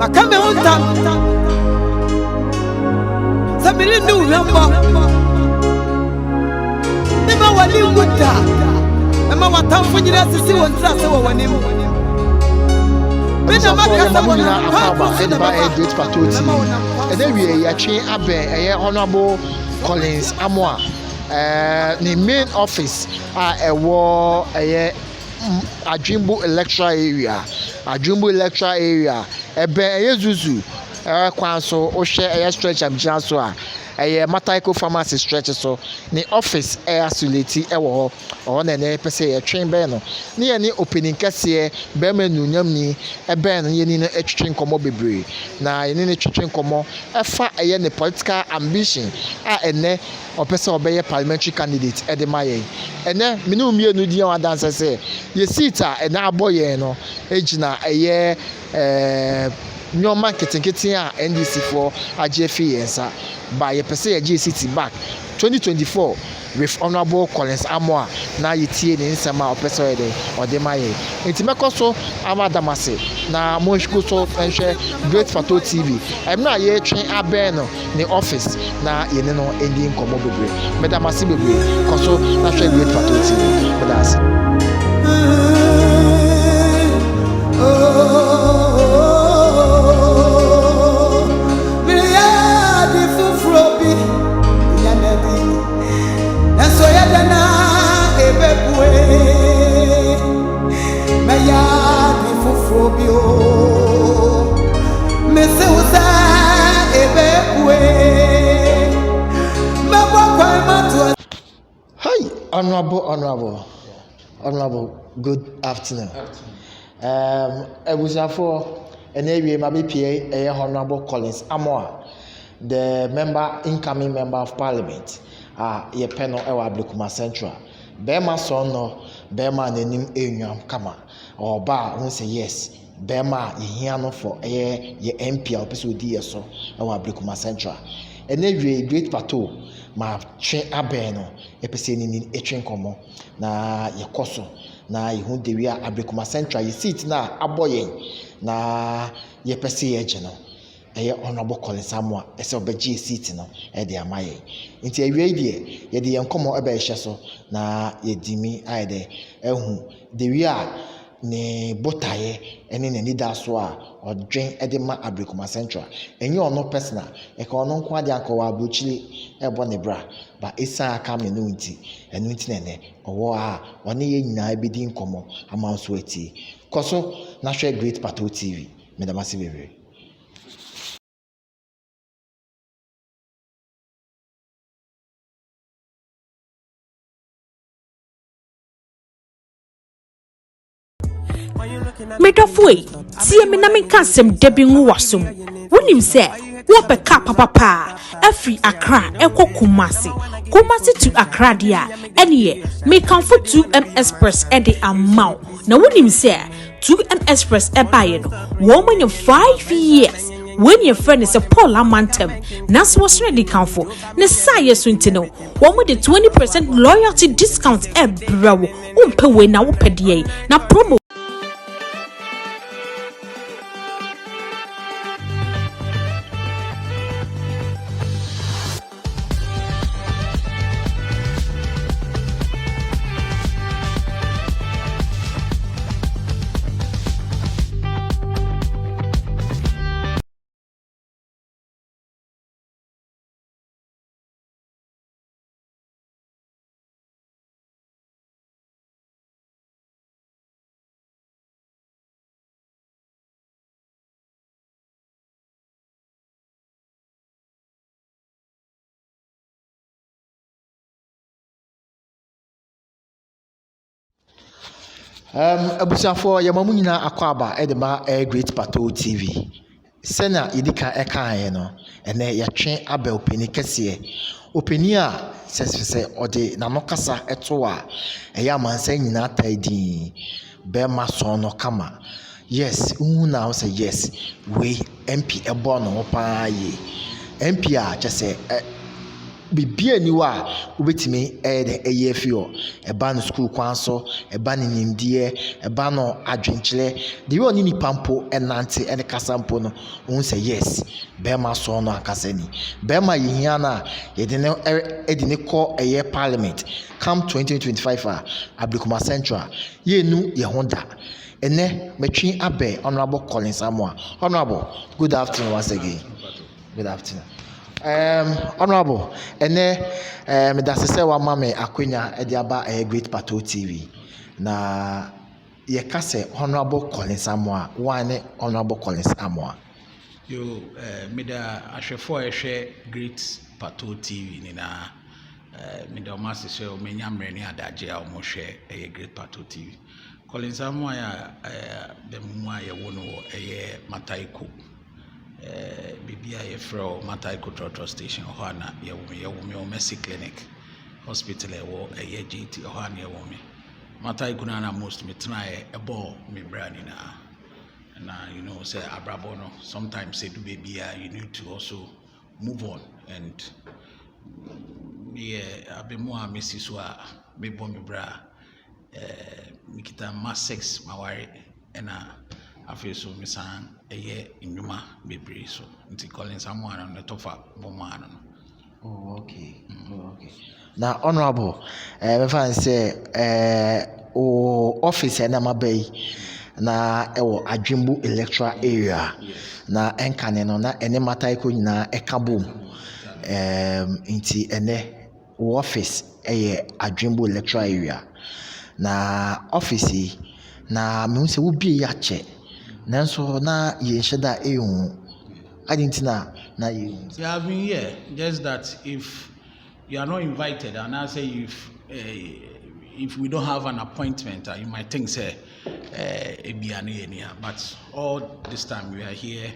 Makame unta. Samiri nu yamba. Nema wali wuta. Nema watamfu nyira sisi wontra se wo wanim. Bena makasa wona akaba and by a great patriotic. And then we are chain abe Honorable Collins Amoah. The main office a war Ajimbo electoral area. Ajimbo electoral area. Ebe Zuzu. Kwanso o share stretch am so Mataiko pharmacy stretch so the office isolate ewo ho na na pese twin be no ne ye ni opening kase be ma nunyam ni ebe no ye ni no atwitwe nkomo bebre na ye ni twitwe nkomo efa ne political ambition ene opese obeye parliamentary candidate edemaye ene minu mienu di an dance say ye seat ene aboye no ejina nyoma ketenkete a NDC for AGF yensa by a pese GCT back 2024 with Honorable Collins Amoah na yitie ne nsema opeso ede odemaye entimeko so amadamase na monshiko so enhwe Great Photo TV em na ye twen abeno ne office na ye ne no endi nkomo bebre medamase bebre koso na hwe Great Photo TV medase Honorable, good afternoon. Ebusafo enewie mabepie Honorable Collins Amoah, the incoming member of parliament. Ye peno ewa Blukuma Central. Bema son no, Bema nenim enyam kama. Or ba who say yes. Bema ye hiano for ye MP or person di so ewa Blukuma Central. Enewie Great Plateau ma twen abeno epese ni etwen komo na yekoso na yehu dewia Blukuma Central ye seat na aboyen na yepese ye geno. Honorable Collins Amoah ese obeji seat no de amaye nti awie die ye de yenkomo ebe ehye so na ye dimi aide ehu de wi a ne botaye ene ne nida so a odwen de ma Blukuma Central enye ono personal e ka ono nko ade anko abuchili ebo ne bra ba esa aka me no nti enu nti ne owo a one ye nyina ebedi nkomo amanso ati koso na hwe Great Photo TV medamase bebre. Medafui, see me na me kansem debi nwasum. Wonim se, wo beka papa every Accra eko Kumasi to Accra dia. Eniye, me kan for 2M Express e de amount. Na wonim se, 2M Express e baye no. Woman you 5 years. When your friend is a Paul Amantem, Nas was ready count for Nesaya Swintino, one with the 20% loyalty discount bro. Umpe na upedie na promo. Abusafo yamamu nyina akwaba edema Great Photo TV. Sena yidika eka no ene yatwe aba openi kese. Openi a sese ode nanokasa eto a eya mansa nyina taidi be maso no kama. Yes, now say yes. We MP ebo no pa ye. MP a just say bibia ni wa wobetimi eye fio eba no school kwan so eba ne nimdie eba no adwenkyele de yo ni nipampo enante ene kasampo no won say yes bema so no akasa ni bema yihia na ye de ne call eye parliament come 2025 Ablikuma Central ye nu ye honda ene metwi abe honorable Collins Amoah. Honorable, good afternoon once again. Good afternoon. Honorable, ene me da se wa mame akwenya e dia ba Great Pato TV na ye ka se Honorable Collins Amoah, one Honorable Collins Amoah. Yo me da ahwefo ehwe Great Pato TV ni na me da ma se o menya mre ni adaje a mo hwe e Great Pato TV. Collins Amoah ya de mu a ye wo no e Mataiko bibia ye fro Mataiko Trotro Station ho na ye wo me o Mercy Clinic hospital e wo ye GT ho na ye wo me Mataiko na most me try e bo me brand na you know say abrabo no sometimes say do baby you need to also move on and yeah abemo a mesi so a me bo me bra mikita ma 6 maware na afeso misan eye inuma bebre so nti Collins Amoah no tofa boma no. Oh okay. Oh okay. Now honorable me fan say o office na mabay na ewo Adwembu electoral area na enkane no na ene Mataiko nyina ekabom nti ene office eye Adwembu electoral area na office na me se wo bie ya che nanso na ye sheda ehun adintina na ye. You have been here, just that if you are not invited and I say if we don't have an appointment you might think say but all this time we are here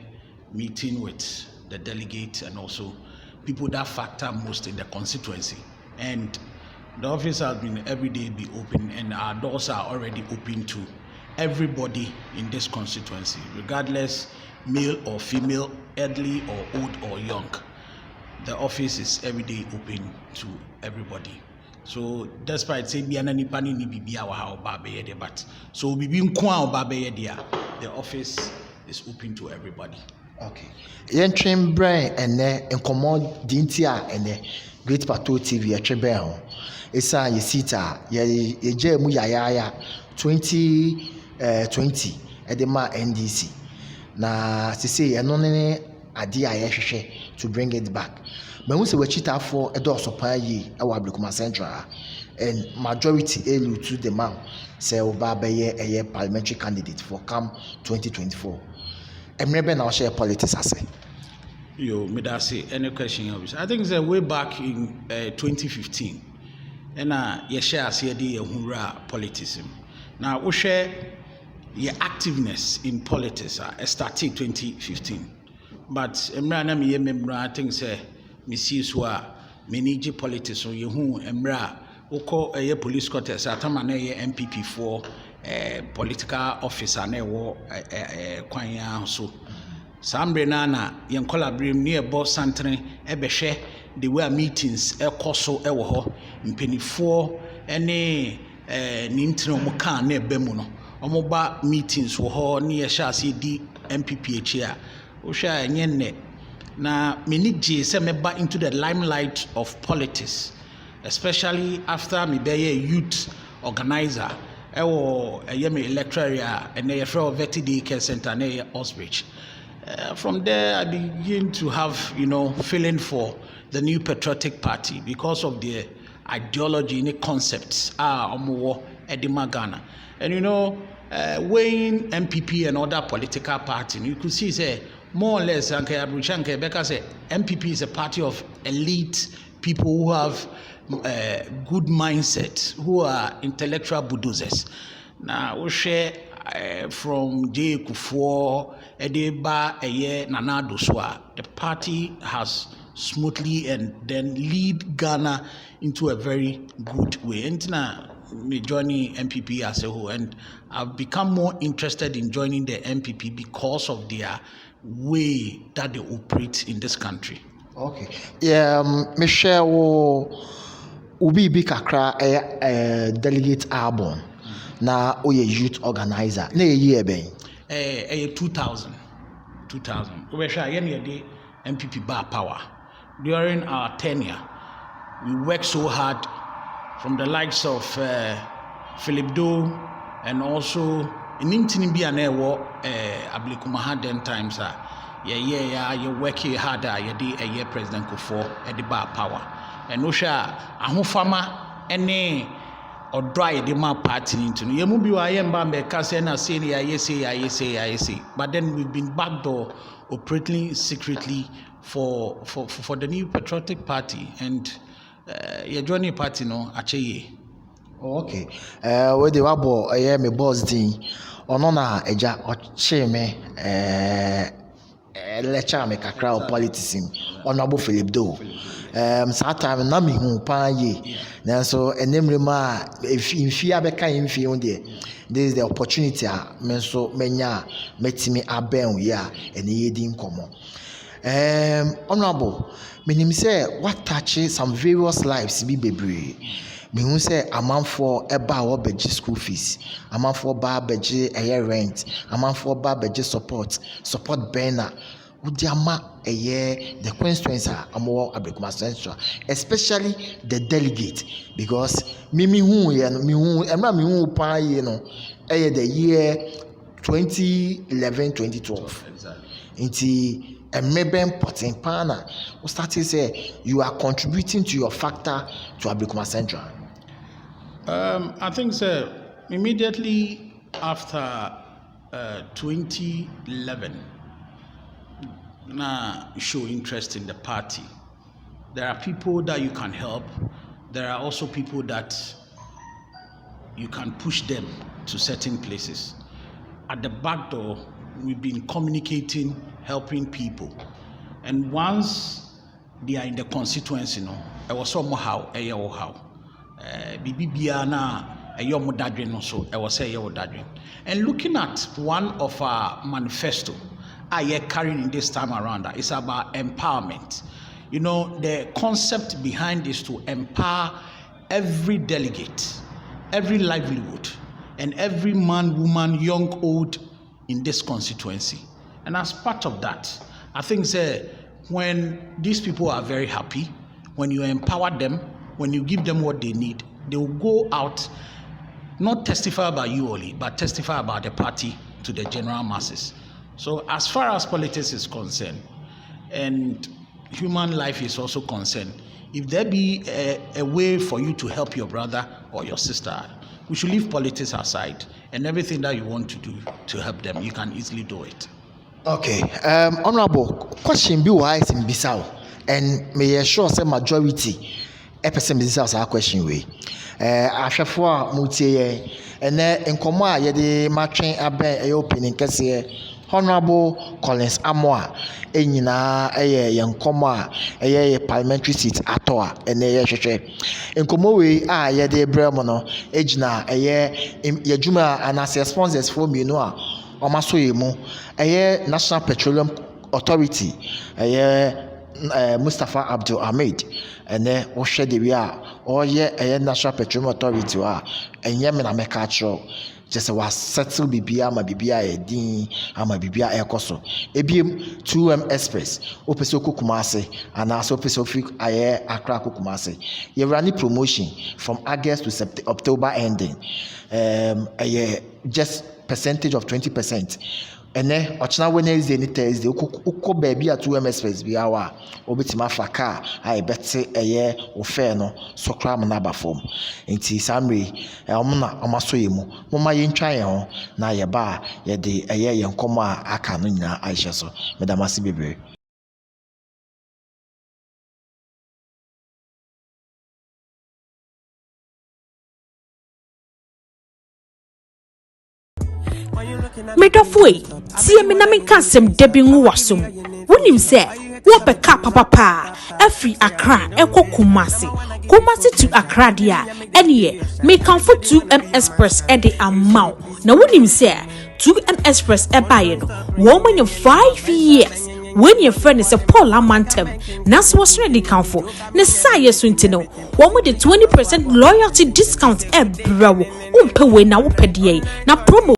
meeting with the delegates and also people that factor most in the constituency, and the office has been every day be open and our doors are already open to everybody in this constituency, regardless male or female, elderly or old or young. The office is every day open to everybody. So despite saying biana pani ni bibia wa ha oba be ye but so bibi nko a oba be ye the office is open to everybody. Okay. Yen train brain ene enkomo dinti a ene Great Pato TV atwebe ho. Esa ye sita ye je mu yaya 2020 edema NDC na sisi eno ne ade a ye hwehwe to bring it back. But we say we cheat for a door supply ye our Ablikuma Central and majority elu to the man say oba be a parliamentary candidate for come 2024. Emrebe na share politics ase. Yo, me da say any question obvious. I think it's way back in 2015. And ye share as ye dey ehunra politics. Now we share your activeness in politics started 2015. But emra na me member I think say me see so manage politics so ye hu emra woko police quarters atama na ye MPP for political officer na wo kwan ya so sambre na yen collaborate near boss santre ebehwe the way meetings ekoso ewo ho mpenifo ene ni ntino mo kan na ebemu no omo ba meetings wo ho ne ye sha se di MPP echi a wo sha enye na menije se meba into the limelight of politics, especially after me be a youth organizer ewo me electoral area and a Vetty Day Care Center near Osbridge. From there I begin to have feeling for the new patriotic party because of the ideology and concepts Amoah Edema Ghana. And weighing MPP and other political parties, you could see say more or less because MPP is a party of elite people who have good mindset, who are intellectual bulldozers. Now we share from J. Kufuor, Edeba, Eye, Nana Doswa. The party has smoothly and then lead Ghana into a very good way. And now me joining MPP as a whole, and I've become more interested in joining the MPP because of their way that they operate in this country. Okay. Yeah, Michelle Ubi bi kakra delegate album na oye youth organizer. Na year ben. 2000. We shall the MPP bar power. During our tenure, we worked so hard from the likes of Philip Doe and also in Intinibi and Ablikumaha den times. You working harder, you President Kufo at the bar power. And Osha, Ahufama, any or dry the map party into you. Mubi, I am Bambe, Cassena, I say. But then we've been backdoor operating secretly for the new patriotic party and your joining party no Acheye. Okay. Where the wabo me boss din. Ono na eja oche me lecture me kakra o politics honorable Philip Doe. Saa time na me hu pan ye. Nanso enemrema mfi abeka mfi on there. This is the opportunity me so menya metimi aben we a ene yedi nkomo. Honorable, menim say what touch some various lives be bebre. Me hu say amanfo eba wo beji school fees, amanfo ba beji rent, amanfo ba beji support banner. Udiama the constituency Amoah Ablekuma Central, especially the delegate, because me hu pa ye no the year 2011-2012. Exactly. A maybe important partner who started say you are contributing to your factor to Ablekuma Central. I think so. Immediately after 2011, now show interest in the party. There are people that you can help. There are also people that you can push them to certain places. At the back door, we've been communicating, helping people. And once they are in the constituency, I was somehow a how. Bibiana a yomo dadrin also, I was say yo dadrin. And looking at one of our manifesto, I carrying this time around, it's about empowerment. You know, the concept behind is to empower every delegate, every livelihood, and every man, woman, young, old in this constituency. And as part of that, I think when these people are very happy, when you empower them, when you give them what they need, they will go out, not testify about you only, but testify about the party to the general masses. So as far as politics is concerned, and human life is also concerned, if there be a way for you to help your brother or your sister, we should leave politics aside, and everything that you want to do to help them, you can easily do it. Okay, honorable, question be wise in Bissau, and may assure say majority a person Bissau our question way. After multi and then in Koma, ye matching abe a opening kese. Honorable Collins Amoah, enyina yenkoma parliamentary seat atoa ene enkomo we yede bremo no ejina yejuma anase sponsors for me no a omaso yemu National Petroleum Authority Mustafa Abdul Ahmed ene wo hwe de wi a National Petroleum Authority a enye me na meka chro just was settle bibia ma bibia edin ama bibia ekoso ebiem 2M Express opeso Kumasi and also opeso fik aye Accra Kumasi ye running promotion from August to October ending just percentage of 20%. And then ochina Wednesday ni Thursday uko baby at 2M Express bi awa obetima fa car I bette ofe no so kram na ba form enti samre omna omaso yemu moma ye ntwan ye ho na ye ba ye de ye nkomo a aka no nyina aihye so medamasi bebre. Medofwe, see me na me kansem debi nwasum. Wonim se, wo beka papa every Accra eko Kumasi to Accra dia. Eniye, me kan for 2M Express e de Amoah. Na wonim se, 2M Express e baye no. Wo 5 years when your friend is a Paul Amantem, Nas was ready count ne Saya Swintino, one with the 20% loyalty discount bro, umpe na upedie, na promo.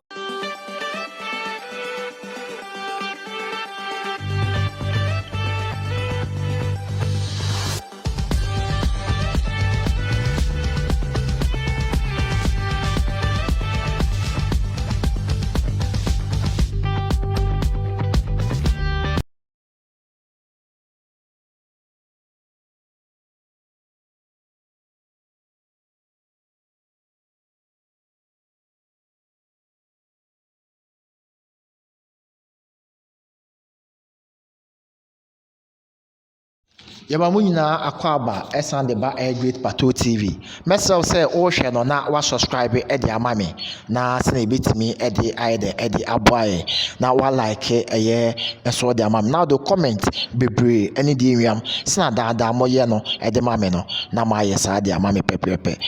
yɛba mu nyinaa akɔ aba ɛsan de ba Great Pato TV mɛsɛw sɛ wohwɛ no na wa subscribe ɛde ama me na sɛ ebetimi ɛde ayɛ de ɛde aboa yɛ na wa like ɛyɛ ɛso de ama me na do comment bebree ɛne de nwiam sɛ na daadaa mo yɛ no ɛde ma me no na ma ayɛ saa de ama me pɛpɛpɛ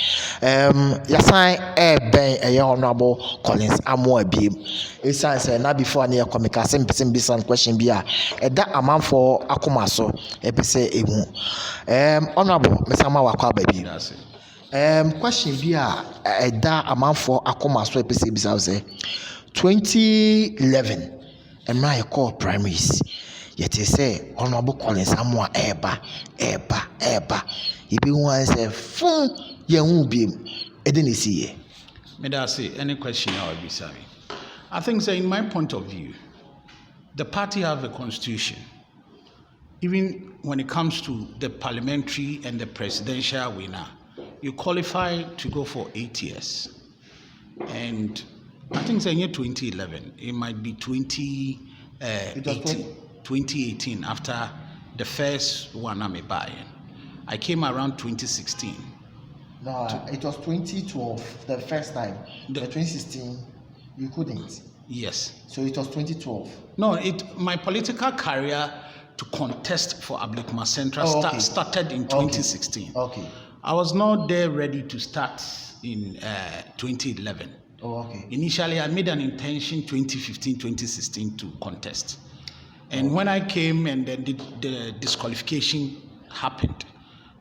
yasan ɛbɛn ɛyɛ honorable Collins Amoah biem esan sɛ na before ne yɛ kɔmika sɛ mpɛsɛ mbisa question bi a ɛda amanfo akoma so ɛpɛsɛ honorable Mr. Mawakwa baby. Question be da amanfo akoma so epese bisa say 2011 emra call primaries yet say honorable Collins Amoah eba ibi wan say fun ye hu bi edenisi ye me da say any question I will be sorry. I think say in my point of view the party have a constitution. Even when it comes to the parliamentary and the presidential winner, you qualify to go for 8 years. And I think it's in year 2011, it might be 2018 after the first one I'm buying. I came around 2016. No, it was 2012, the first time. The 2016, you couldn't. Yes. So it was 2012. No, my political career to contest for Ablekuma Central started in 2016. Okay. I was not there ready to start in 2011. Oh, okay. Initially, I made an intention 2015, 2016 to contest. And when I came and then the disqualification happened,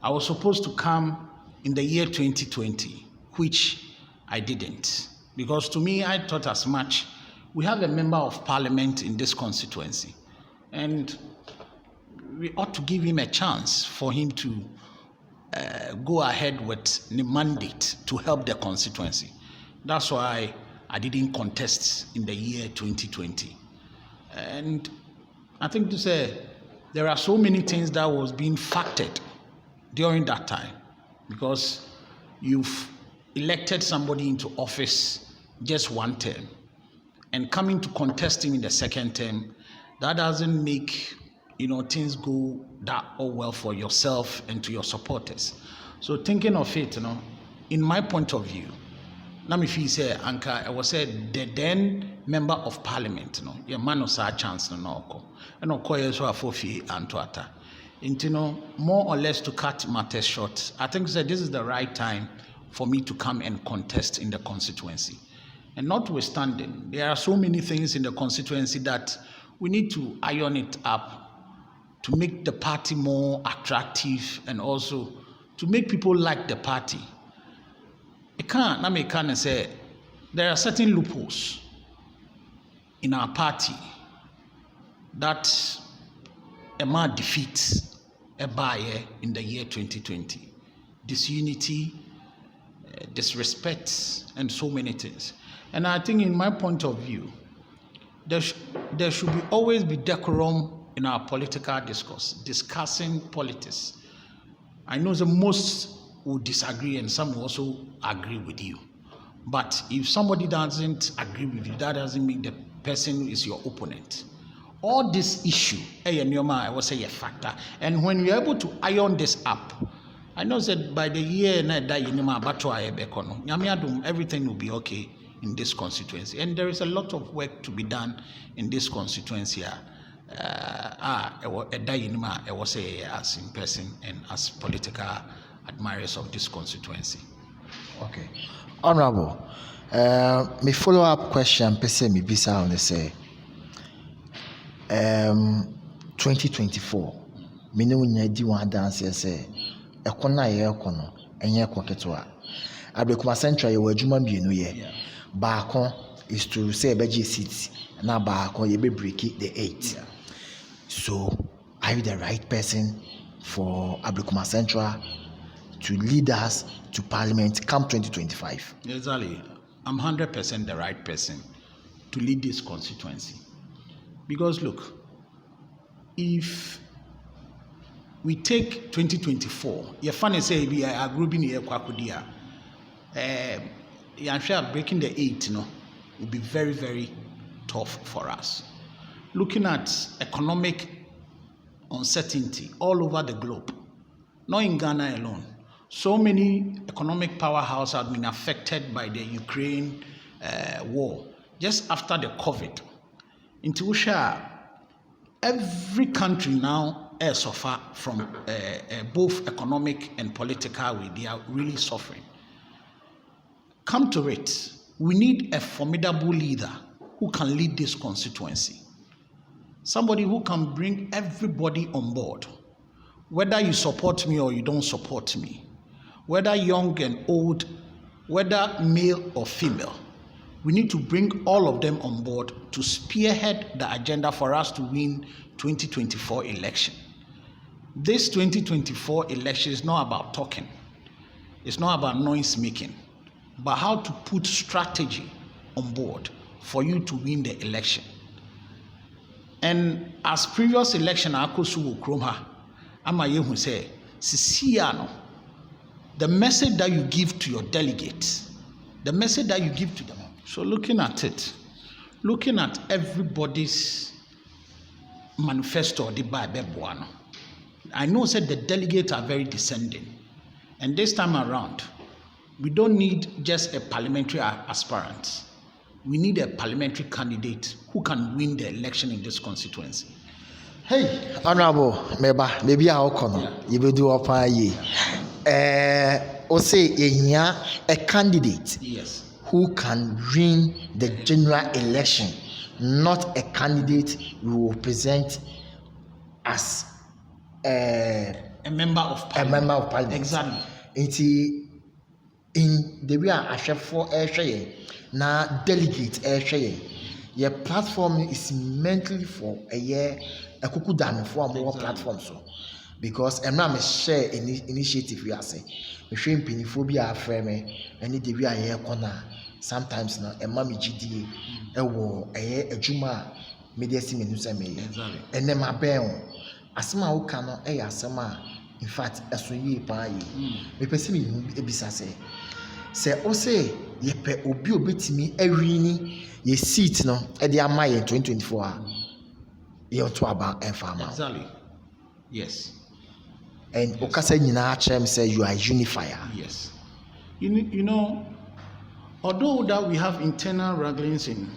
I was supposed to come in the year 2020, which I didn't. Because to me, I thought as much, we have a member of parliament in this constituency. And we ought to give him a chance for him to go ahead with the mandate to help the constituency. That's why I didn't contest in the year 2020. And I think to say there are so many things that was being factored during that time, because you've elected somebody into office just one term and coming to contest him in the second term, that doesn't make things go that all well for yourself and to your supporters. So thinking of it, in my point of view, now if you say Anka, I was said the then member of parliament, your man was a chance and so more or less to cut matters short. I think that this is the right time for me to come and contest in the constituency. And notwithstanding, there are so many things in the constituency that we need to iron it up to make the party more attractive and also to make people like the party. I can't say there are certain loopholes in our party that a man defeats a buyer in the year 2020. Disunity, disrespect, and so many things. And I think in my point of view, there should always be decorum in our political discourse, discussing politics. I know the most will disagree and some will also agree with you. But if somebody doesn't agree with you, that doesn't mean the person is your opponent. All this issue, I will say a factor. And when you're able to iron this up, I know that by the year everything will be okay in this constituency. And there is a lot of work to be done in this constituency. I was say as in person and as political admirers of this constituency. Okay. Honorable, my follow-up question, person me bisa on say 20 2024 mene wonya di wan dance say ekona ye ekono enye kwaketwa Abekuma Central ye wadwuma bienu ye baako is to say beji seats na baako ye be break the 8 so are you the right person for Abekuma Central to lead us to Parliament come 2025? Exactly. I'm 100% the right person to lead this constituency. Because look, if we take 2024, you're funny say we are grouping here kwakudia. Breaking the 8, will be very, very tough for us. Looking at economic uncertainty all over the globe, not in Ghana alone. So many economic powerhouses have been affected by the Ukraine war just after the COVID. In Tusha, every country now suffer from both economic and political way. They are really suffering. Come to it, we need a formidable leader who can lead this constituency. Somebody who can bring everybody on board. Whether you support me or you don't support me, whether young and old, whether male or female, we need to bring all of them on board to spearhead the agenda for us to win 2024 election. This 2024 election is not about talking. It's not about noise making, but how to put strategy on board for you to win the election. And as previous election, Akosu Kromha, Amayehu say, Sisiano, the message that you give to your delegates, the message that you give to them. So looking at it, looking at everybody's manifesto, I know said the delegates are very descending. And this time around, we don't need just a parliamentary aspirant. We need a parliamentary candidate who can win the election in this constituency. Hey, Honorable Meba, maybe I'll come. You will do up ye. Or say a candidate who can win the general election, not a candidate who will present as a member of parliament. Exactly. In the way I share for now delegate your platform is mentally for a year a cuckoo dam for more platform so because I'm not share initiative we are saying we show peniphobia frame and the way I hear corner sometimes now a mommy GDA a war a juma media singing news and then my bell asma who cannot a asama in fact as we pay me person ebisa say o say ye pe obi obetimi awini ye seat no e dey am in 2024 ye to about farmer. Exactly. Yes. And okasa nyina chem say you are unifier. Yes. You know, although that we have internal wranglings in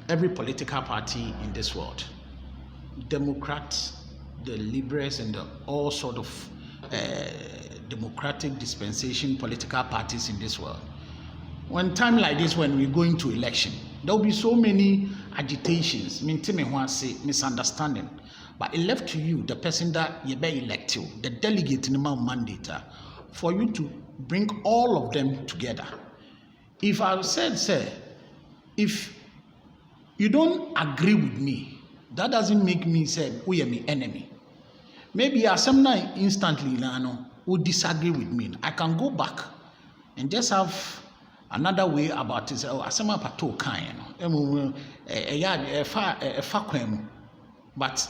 every political party in this world, Democrats, the liberals, and all sort of democratic dispensation political parties in this world. When time like this, when we're going to election, there will be so many agitations, misunderstanding. But it left to you, the person that you be elected, the delegate in the mandate, for you to bring all of them together. If I said, sir, if you don't agree with me, that doesn't make me say, we are my enemy. Maybe some night instantly, would disagree with me. I can go back and just have another way about it. But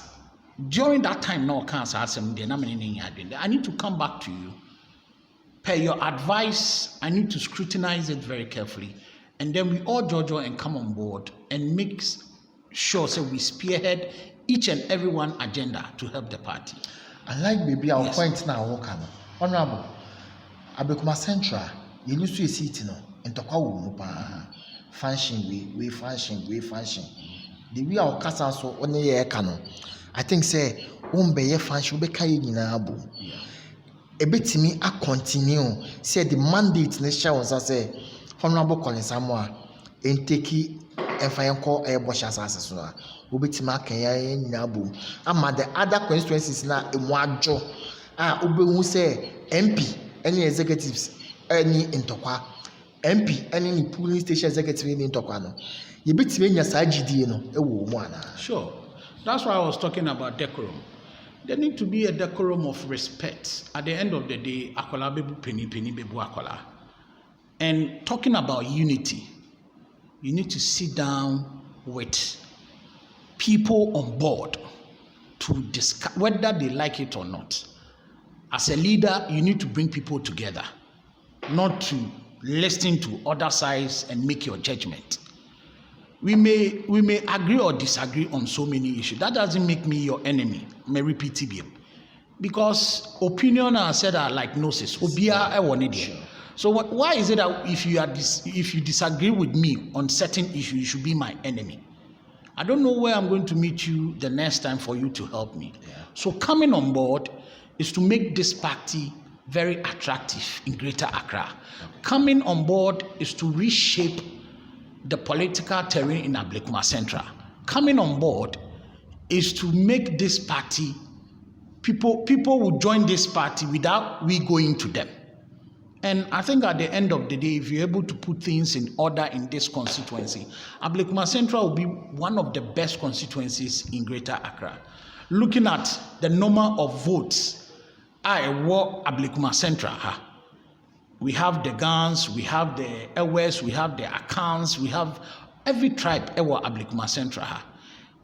during that time, I need to come back to you. Per your advice, I need to scrutinize it very carefully. And then we all judge and come on board and make sure so we spearhead each and every one agenda to help the party. I like maybe our point now, Honorable Abekuma Central, you used to see it and talk about function, we function. The way our casa so on the air canon. I think say, be function be carrying in a boom. A bit to me, I continue. Say the mandate in the show was I say, Honorable Collins Amoah, and take ɛmfa yɛn kɔ ɛyɛ bɔhyɛ asase so a wobɛtumi aka yɛn nyinaa bom ama the other constituencies na emu adwo a wobɛhu sɛ MP ɛne executives ɛne ntɔkwa MP ɛne ne polling station executive ne ntɔkwa no yɛbɛtumi anya saa gyidie no ɛwɔ mu anaa. Sure, that's why I was talking about decorum. There need to be a decorum of respect. At the end of the day, akola bebu penny bebu akola. And talking about unity, you need to sit down with people on board to discuss whether they like it or not. As a leader, you need to bring people together, not to listen to other sides and make your judgment. We may agree or disagree on so many issues. That doesn't make me your enemy. May repeat it, because opinion are said are like noses. So why is it that if you disagree with me on certain issues, you should be my enemy? I don't know where I'm going to meet you the next time for you to help me. Yeah. So coming on board is to make this party very attractive in Greater Accra. Okay. Coming on board is to reshape the political terrain in Ablekuma Central. Coming on board is to make this party, people will join this party without we going to them. And I think at the end of the day, if you're able to put things in order in this constituency, Ablekuma Central will be one of the best constituencies in Greater Accra. Looking at the number of votes, I walk Ablekuma Central. We have the Gans, we have the Ewes, we have the Akans, we have every tribe ewa Ablekuma Central.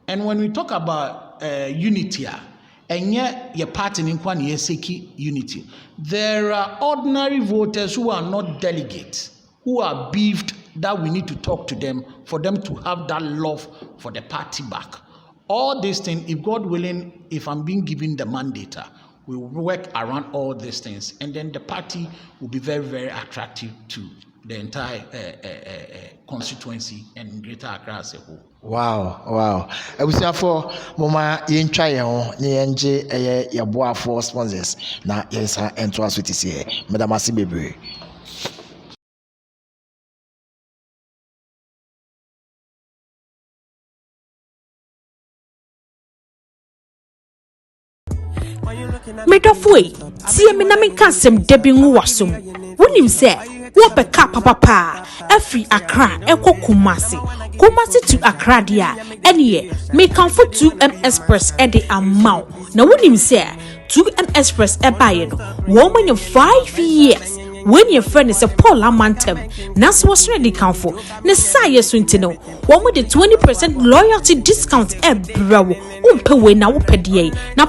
And when we talk about unity, and yet your party in Kwani Seki unity, there are ordinary voters who are not delegates, who are beefed that we need to talk to them for them to have that love for the party back. All these things, if God willing, if I'm being given the mandate, we will work around all these things, and then the party will be very, very attractive to the entire constituency and Greater Accra as a whole. Wow. Abusuafo moma yentwa ye ho ne yenje yeboafo sponsors na yensa ento aso tisi madam Asibebre. Medofwe, tie me na menka asem debi ngu wasum. Wonim se, wo beka papa every Accra eko Kumasi to Accra dia. Eniye, me kan for 2M Express e de Amoah. Na wonim se, 2M Express e baye no. Wo man 5 years. When your friend is a Paul Amantem, Nas was ready count ne saye swintino. One with the 20% loyalty discount bro. Umpe na upedie. Na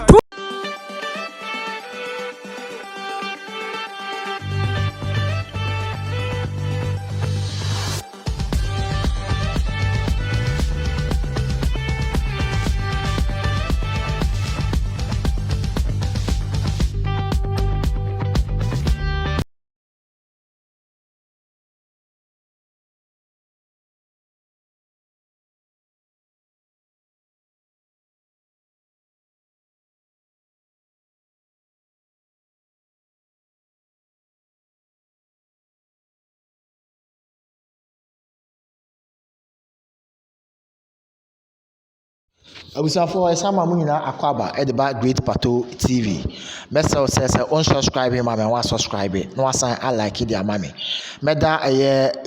Abusuafo esama mu nyina akwaba e de ba Great Plateau TV. Message says unsubscribe him and wa subscribe. No asan I like it amame. Meda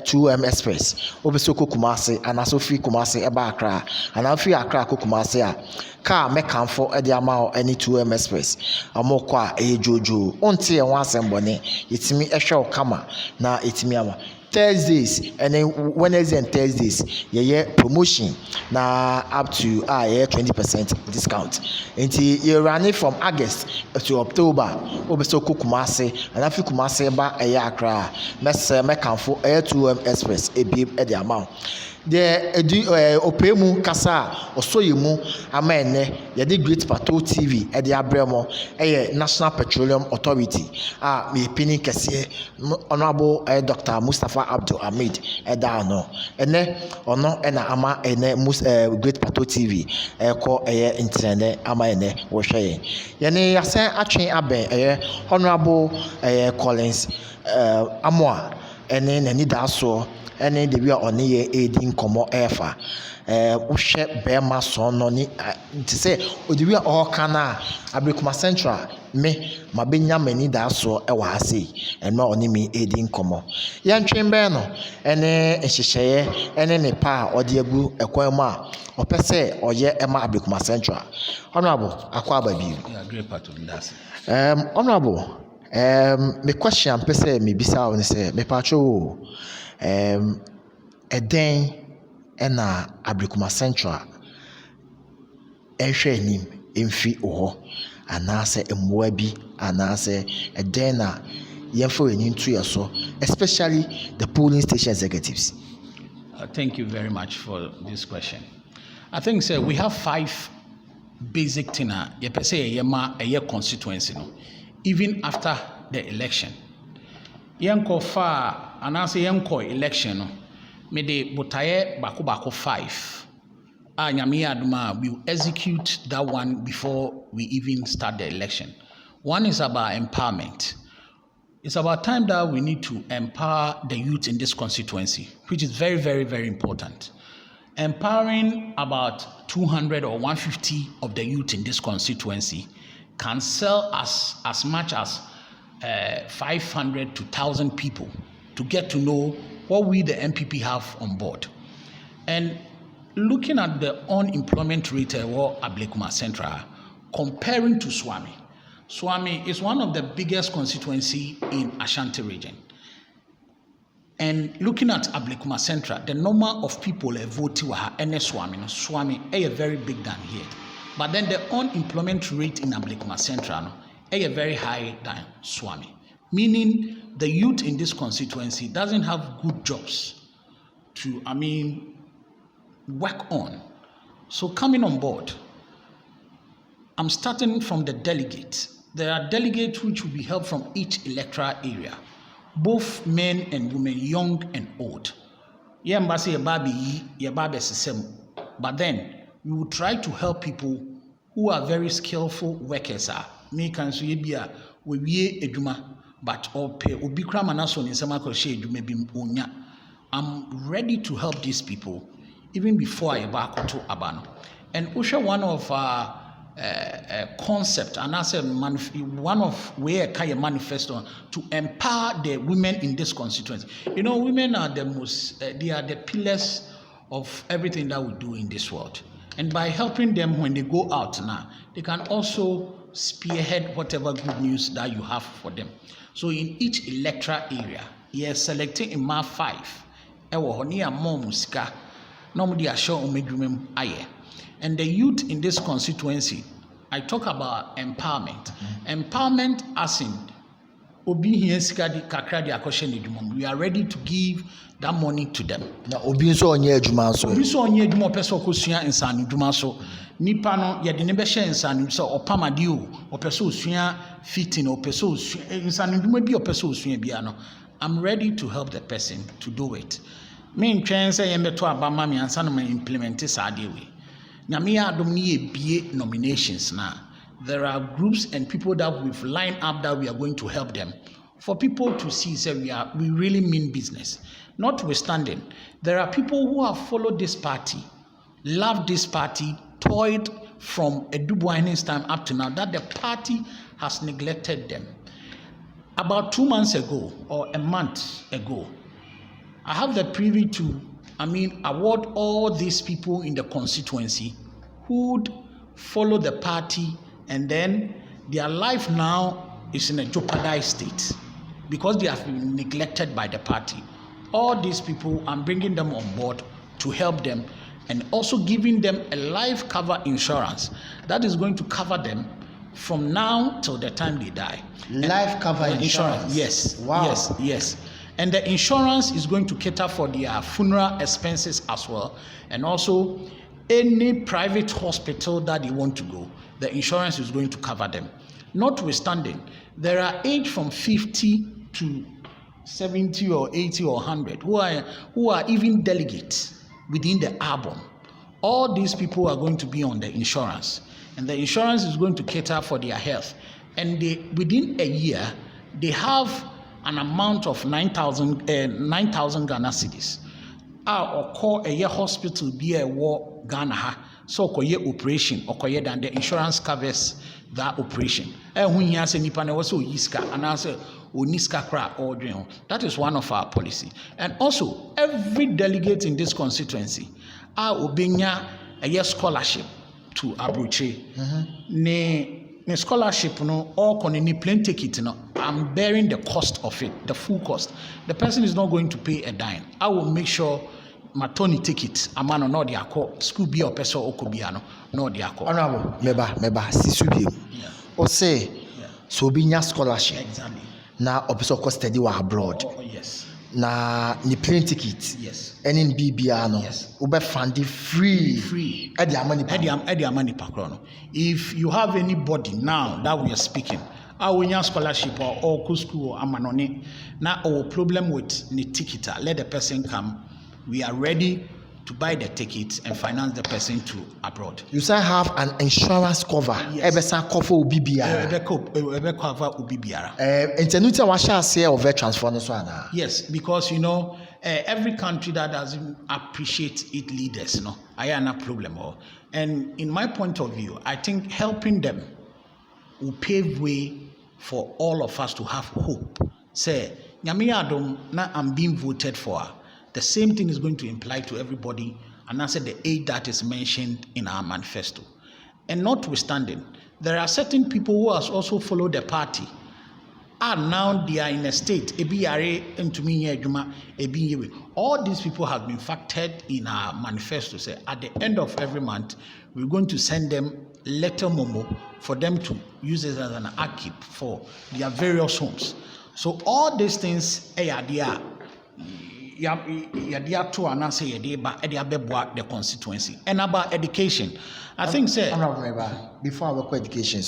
2M Express. Obesoko Kumasi and Asofi Kumasi eba Accra. And afi Accra ko Kumasi a car mekanfo e de ama any 2M Express. Amokwa jojo. Onti e wan asembone. Itimi ehwe kama na itimi ama. Thursdays and then Wednesdays and Thursdays, promotion now up to 20% discount. Until you're running from August to October, Obesoko Kumasi, and after Kumasi ba Accra, Mekanfo 2M Express, a bib at the amount. The opemu kasa osoyemu amene ye de Great Plateau TV e de abremo National Petroleum Authority me pini kese honorable Dr. Mustafa Abdul Hamid da no ene ono na ama ene Great Plateau TV ko internet ama ene wo hwe ye ne yasen atwen aben honorable Collins Amoah ene nani da so ɛne de bi a ɔne yɛ ɛdi nkɔmmɔ ɛɛfa wohwɛ bɛrima sɔn no ne nti sɛ ɔde bi a ɔreka no a Ablekuma Central me mabɛnya m'ani daa soɔ ɛwɔ ha sei ɛno a ɔne me ɛdi nkɔmmɔ yɛntwen bɛn no ɛne nhyehyɛeɛ ɛne ne pa a ɔde agu ɛkwan mu a ɔpɛ sɛ ɔyɛ ɛma Ablekuma Central. Honorable akɔ aba bio. Honorable me question mpɛ sɛ mebisa wo ne sɛ mepatwo wo ɛdɛn ɛna Ablekuma Central ɛhwɛ anim ɛmfi wo hɔ anaasɛ mmoa bi anaasɛ ɛdɛn na yɛmfa w'ani nto yɛ so, especially the polling station executives. Thank you very much for this question. I think we have 5 basic things yɛpɛ sɛ yɛma ɛyɛ constituency no even after the election. Yɛnkɔ fa anaasɛ yɛnkɔ election no mede botaeɛ baako 5 a nyame yɛ adom a we will execute that one before we even start the election. One is about empowerment. It's about time that we need to empower the youth in this constituency, which is very, very, very important. Empowering about 200 or 150 of the youth in this constituency can sell us as much as 500 to 1,000 people to get to know what we, the MPP, have on board. And looking at the unemployment rate at Ablekuma Central, comparing to Swami. Swami is one of the biggest constituency in Ashanti region. And looking at Ablekuma Central, the number of people voting were in Swami is very big than here. But then the unemployment rate in Ablekuma Central is very high than Swami. Meaning the youth in this constituency doesn't have good jobs to, work on. So coming on board, I'm starting from the delegates. There are delegates which will be held from each electoral area, both men and women, young and old. But then we will try to help people who are very skillful workers. But I'm ready to help these people even before I back to Abano. And Usha, one of our concept, and I said one of where Kaya manifesto to empower the women in this constituency. Women are the most, they are the pillars of everything that we do in this world. And by helping them when they go out now, they can also spearhead whatever good news that you have for them. So in each electoral area, you're selecting in MA 5. And the youth in this constituency, I talk about empowerment. Empowerment as in we are ready to give that money to them. Nipa no yɛde ne bɛhyɛ nsane sɛ ɔpamade o ɔpɛ sɛ osua fitting ɔpɛ sɛ osua nsane dwuma bi ɔpɛ sɛ osua bia no I'm ready to help the person to do it. Me ntwɛn sɛ yɛmbɛto abama me ansa na ma implement saa deɛ we nyame yɛ adom ne yɛbie nominations na there are groups and people that we've lined up that we are going to help them for people to see say we really mean business. Notwithstanding, there are people who have followed this party, loved this party, toiled from Edubuane's time up to now, that the party has neglected them. About 2 months ago, or a month ago, I have the privy to, award all these people in the constituency who'd follow the party, and then their life now is in a jeopardized state because they have been neglected by the party. All these people, I'm bringing them on board to help them and also giving them a life cover insurance that is going to cover them from now till the time they die. Life cover insurance? Yes. Wow. Yes. And the insurance is going to cater for their funeral expenses as well. And also any private hospital that they want to go, the insurance is going to cover them. Notwithstanding, there are age from 50 to 70 or 80 or 100 who are even delegates within the album. All these people are going to be on the insurance, and the insurance is going to cater for their health. And within a year, they have an amount of 9,000 Ghana cedis. or call a hospital be a war Ghana so okoye operation okoye than the insurance covers that operation. And when you say nipa na also yiska and answer oniska kra or dream. That is one of our policy. And also every delegate in this constituency obenya a scholarship to Abuche. Ne scholarship no all can ni plane ticket no. I'm bearing the cost of it, the full cost. The person is not going to pay a dime. I will make sure my Tony ticket amano no de akọ school bi opeso okobiano no de akọ. Honorable meba sisubi. O say so be nya scholarship. Exactly. Na opeso ko study wa abroad. Oh, yes. Na ni plane ticket. Yes. Any BBA no. Yes. Ube fund free. Edi amani pakro no. If you have anybody now that we are speaking, our scholarship or school or amanoni, now our problem with the ticket, let the person come. We are ready to buy the ticket and finance the person to abroad. You say have an insurance cover. Yes. Cover UBBR. Intenuta washa say of transfer this one. Yes, because every country that doesn't appreciate its leaders, I have no problem. And in my point of view, I think helping them will pave way for all of us to have hope. Say, Nyame Adom na I'm being voted for. The same thing is going to imply to everybody, and answer the aid that is mentioned in our manifesto. And notwithstanding, there are certain people who has also followed the party. And now they are in a state. All these people have been factored in our manifesto. Say at the end of every month, we're going to send them letter momo for them to use it as an upkeep for their various homes. So all these things, they are the constituency. And about education, I think before I work education,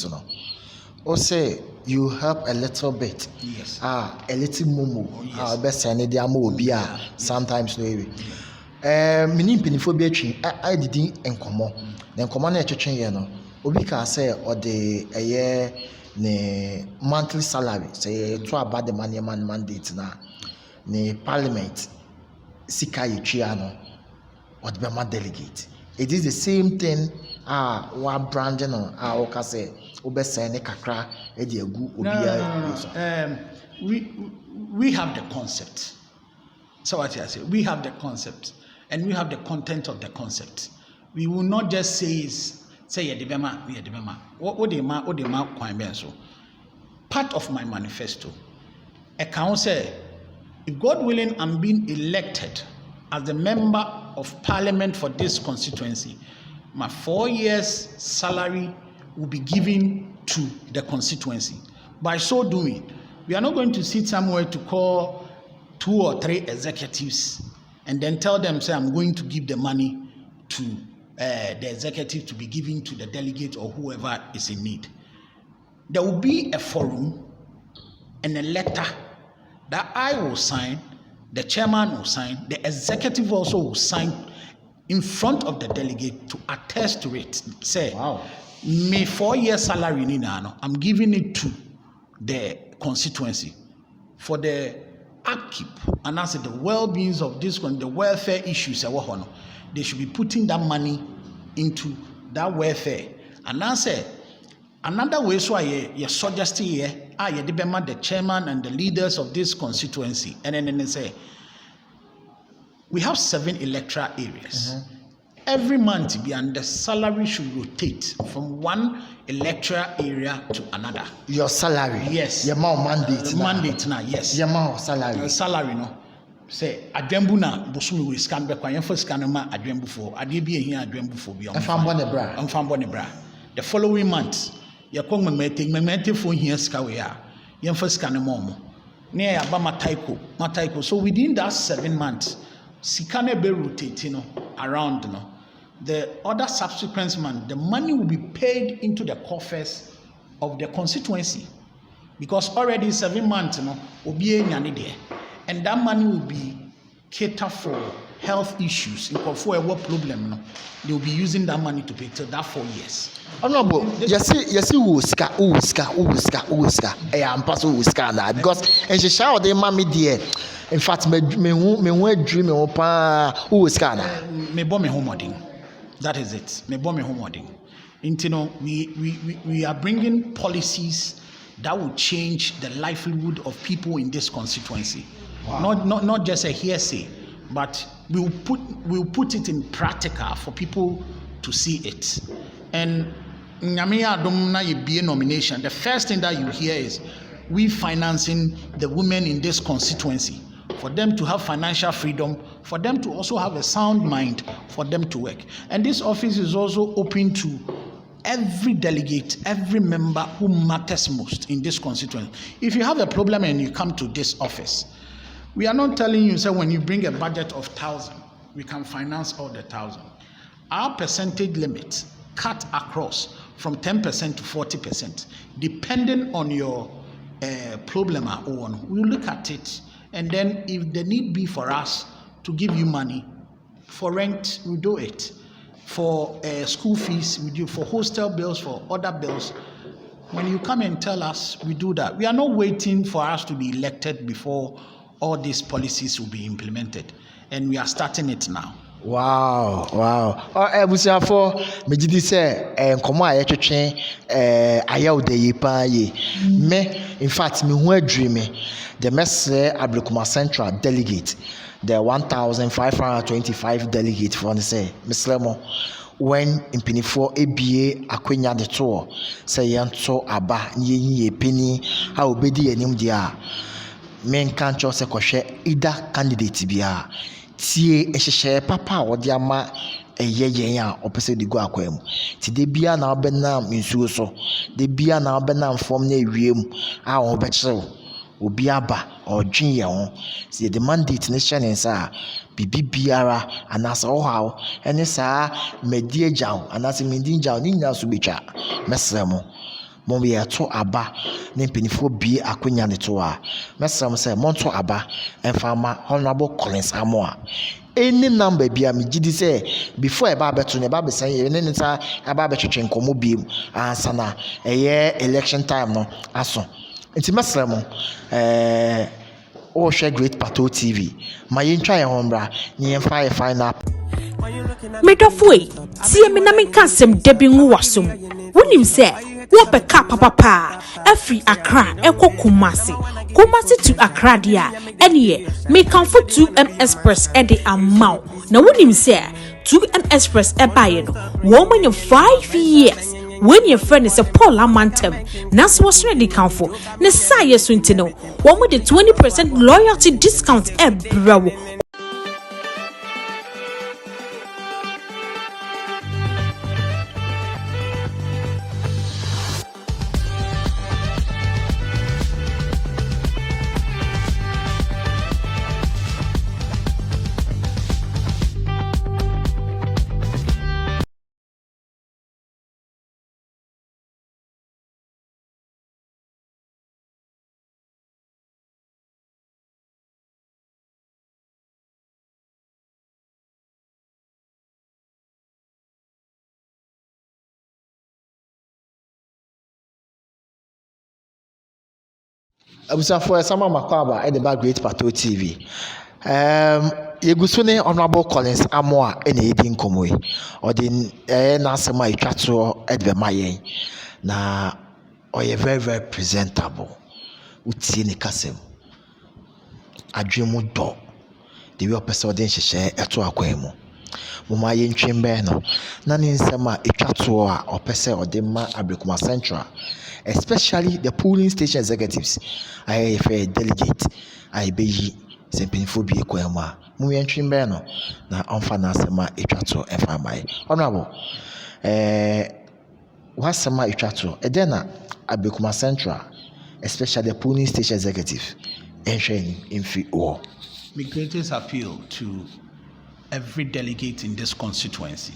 say you help a little bit. Yes. A little mumu. Best send the Amoah sometimes no way. Mini pinifobia tree. I didn't encomo. Then command a church no. Obi can say or the a year ne monthly salary. Say to about the money man mandate na ne parliament. Sika Yitriano or the Bama delegate. It is the same thing. One branding on our say Obesene Kakra Ediagu Obia. We have the concept. So what I say, we have the concept and we have the content of the concept. We will not just say Yedibema, we Yedibema. What they mark so. Part of my manifesto. A council. If God willing, I'm being elected as the member of parliament for this constituency, my 4 years salary will be given to the constituency. By so doing, we are not going to sit somewhere to call 2 or 3 executives and then tell them, say, I'm going to give the money to the executive to be given to the delegate or whoever is in need. There will be a forum and a letter that I will sign, the chairman will sign, the executive also will sign in front of the delegate to attest to it. Say, wow. My 4 year salary, I'm giving it to the constituency for the upkeep and answer the well-beings of this one, the welfare issues. They should be putting that money into that welfare. And answer another way, so I suggest here. The chairman and the leaders of this constituency, and then they say we have 7 electoral areas. Every month, the salary should rotate from one electoral area to another. Your salary, yes. Your mandate, mandate now, yes. Your salary, salary no. Say adwembu na bosumi we scan be kwan for scan ma adwembu for ade bi ehia adwembu for bi on bra. The following month ya kong memete for here ska we a yem for scan mo ne ya ba mataiko. So within that 7 months sika na be rotating around the other subsequent month the money will be paid into the coffers of the constituency, because already 7 months obi enyane there, and that money will be cater for health issues. In for what problem they will be using that money to pay till that 4 years. Honorable, yes, uska. I am pass uska now because and she shout the mommy dear. In fact, me dream me pa who is kana. Me bomb me homoding. That is it. Me bomb me homoding. You know, we are bringing policies that will change the livelihood of people in this constituency. Wow. Not just a hearsay, but we'll put it in practical for people to see it. And Nyamia Domna Yibie nomination, the first thing that you hear is we financing the women in this constituency for them to have financial freedom, for them to also have a sound mind, for them to work. And this office is also open to every delegate, every member who matters most in this constituency. If you have a problem and you come to this office, we are not telling you, say, when you bring a budget of 1,000, we can finance all the 1,000. Our percentage limit cut across from 10% to 40%, depending on your problem or one. We'll look at it, and then if the need be for us to give you money, for rent, we do it. For school fees, we do. For hostel bills, for other bills. When you come and tell us, we do that. We are not waiting for us to be elected before all these policies will be implemented. And we are starting it now. Wow. Ebusiafo mejidi se nkomo a yetwetwe ayawde yipa ye me in fact me hu adwiri me the Mesre Ablekuma Central delegate, the 1,525 delegate for say Mislemo when impinifo ebie akwenya de to say yento aba ye peni a obedi enim dia men kan cho se kohwe either candidate bia tie ehyehyɛ papa a wɔde ama ɛyɛ yɛn a ɔpɛsɛ de gu akwan mu ti de bia na ɔbɛnam nsuo so de bia na ɔbɛnam fam na ewiem a ɔbɛkyerɛw obi aba ɔdwen yɛn ho si the mandate ne hyɛ ne nsa a bibi biara anasa ɔhaw ɛne saa mɛdi agyaw anasa mɛdi agyaw ne nyinaa so betwa mɛsrɛ mo mo yɛ to aba ne mpanyinfoɔ bie akonya ne to a mɛsrɛ mo sɛ monto aba ɛmfa ma honorable Collins Amoah any number bia me gidi say before eba beto ne ba be say ne nta aba betwetwe nkomo biem ansa na ɛyɛ election time no aso nti mɛsrɛ mo share Great Pato TV ma yɛntwa yɛn ho mbra ne yɛmfa yɛ final Medofwe, tie me na menka asɛm da bi ngu wasom. Wonim sɛ wo bɛka papa every Accra ekɔ Kumasi to Accra dia ɛne me kan for 2M Express ɛde amount. Na wonim sɛ 2M Express ɛbaye no wo manya 5 years. When your friend is a Paul Amantem, Nas was ready count for Nesaya Swintino, one with the 20% loyalty discount bro. Abusafo Sama Makwaba at the back Great Pato TV. Yegusune Honorable Collins Amoah ene edi nkomo yi odi na asema itwato edbe mayen na oye very presentable utie ne kasem adwemu do de we opese odi nhyehyɛ eto akwan mu moma yentwembe no na ne nsema itwato a opese odi ma Ablekuma Central, especially the polling station executives. I fair delegate I be sempinfo bi ekwama mu yentwembe no na onfa na asema itwato efa mai honorable wasema itwato edena Ablekuma Central, especially the polling station executive in free war. My greatest appeal to every delegate in this constituency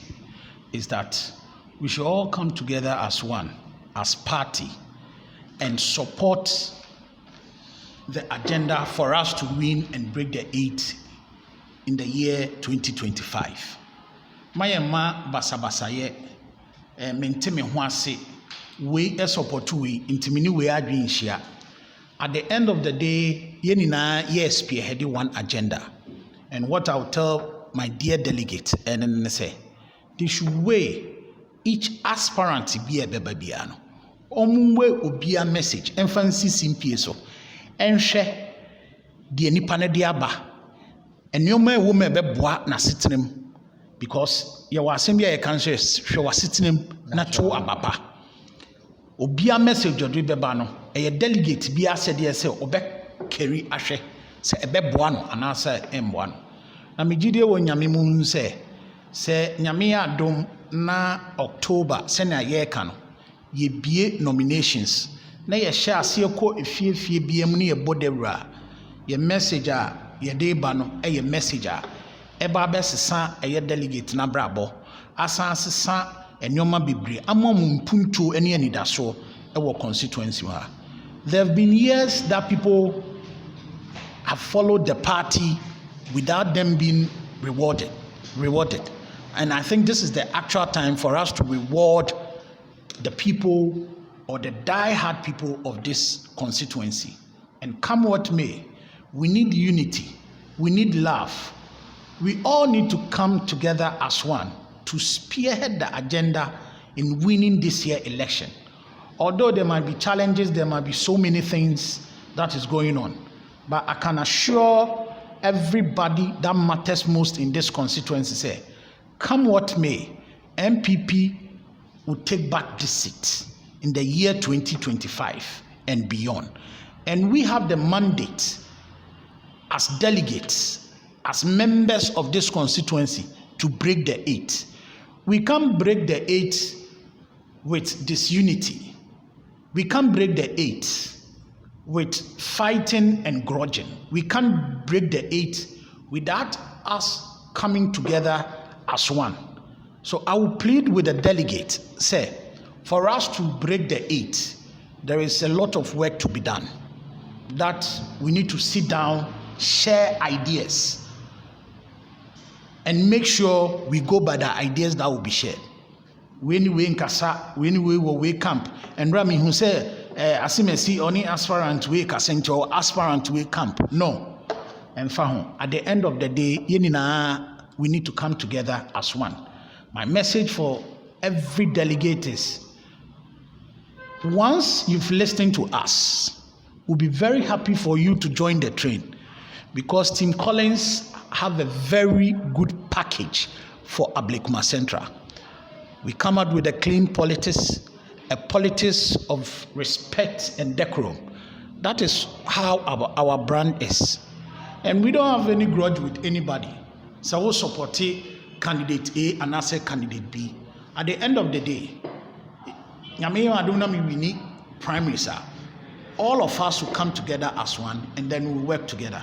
is that we should all come together as one, as party, and support the agenda for us to win and break the 8 in the year 2025. Mayema basabasaye menteme ho ase we support we intimini we adwinhia at the end of the day, yes, spearheading one agenda. And what I'll tell my dear delegate, and then say, they should weigh each aspirant to be a bebabiano. Omwe obia message, emphasis in PSO, and share the nipane diaba. And you may woman be boa na sitting because you was assembly a cancer, she was sitting not to ababa. Obia message or bebano, a delegate be said yes, obek carry ashe, say a bebwano, and answer M1. Na mijide wo nyame mu se nyame adom na October sena ye ka no ye bie nominations na ye hye ase ko efiefie biam ne ye bodewura ye message a ye de ba no ye message a eba besesa ye delegate na brabo asan sesa enyoma bebre amom mpuntuo ene anidaso wo constituency ha. There have been years that people have followed the party without them being rewarded. And I think this is the actual time for us to reward the people or the die-hard people of this constituency. And come what may, we need unity, we need love. We all need to come together as one to spearhead the agenda in winning this year's election. Although there might be challenges, there might be so many things that is going on. But I can assure everybody that matters most in this constituency, say, come what may, MPP will take back this seat in the year 2025 and beyond. And we have the mandate as delegates, as members of this constituency, to break the eight. We can't break the eight with disunity. We can't break the eight with fighting and grudging. We can't break the eight without us coming together as one. So I will plead with the delegate, say, for us to break the eight, there is a lot of work to be done. That we need to sit down, share ideas, and make sure we go by the ideas that will be shared. When we in Kasa, when we will wake camp, and Rami who said, Asimesi only aspirant we Kasento or aspirant we camp. No. And Fahon, at the end of the day, we need to come together as one. My message for every delegate is, once you've listened to us, we'll be very happy for you to join the train, because Tim Collins have a very good package for Ablekuma Central. We come out with a clean politics, a politics of respect and decorum. That is how our brand is. And we don't have any grudge with anybody. So we'll support candidate A and I say candidate B. At the end of the day, we need primaries. All of us will come together as one, and then we'll work together.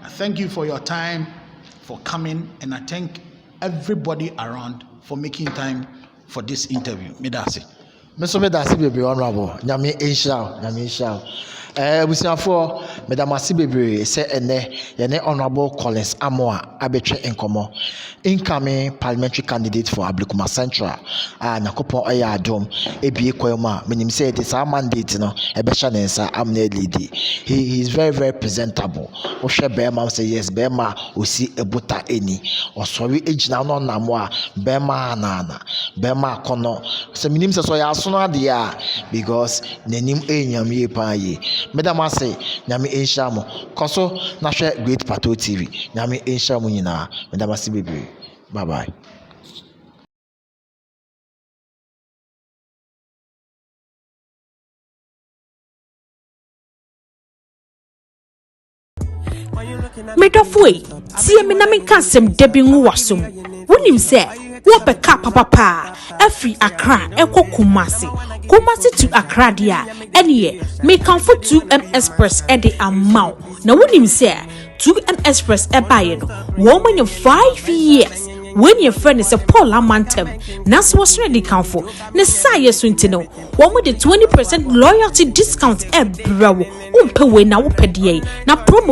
I thank you for your time, for coming, and I thank everybody around for making time for this interview. Medasi. Mr. Medasi be honorable. Nyame Insha. Busiafo Madam Asibebe say ene honorable Collins Amoah abetwe enkomo incoming parliamentary candidate for Ablekuma Central nakopon aya adom ebie kwema menim say it is our mandate no ebesha nensa amna lead. He is very, very presentable. Ohwe bema say yes bema osi ebuta eni osori ejina no namo a bema nana bema kono so menim say so ya so no ade a because nenim enyam ye pa ye. Madam say nyame insha mo koso na hwe Great Pato TV nyame insha mo nyina Madam Asibebe. Bye bye. Medofwe, see me na me kansem debi nwasum. Wonim se, wo beka papa every Accra eko Kumasi to Accra dia. Eniye, me kan for 2M Express e de Amoah. Na wonim se, 2M Express e baye no. Wo man 5 years. When your friend is a Paul Amantem, Nas was ready count for. Nesaya Swintino, one with the 20% loyalty discount, bro. Umpe we na upedie. Na promo.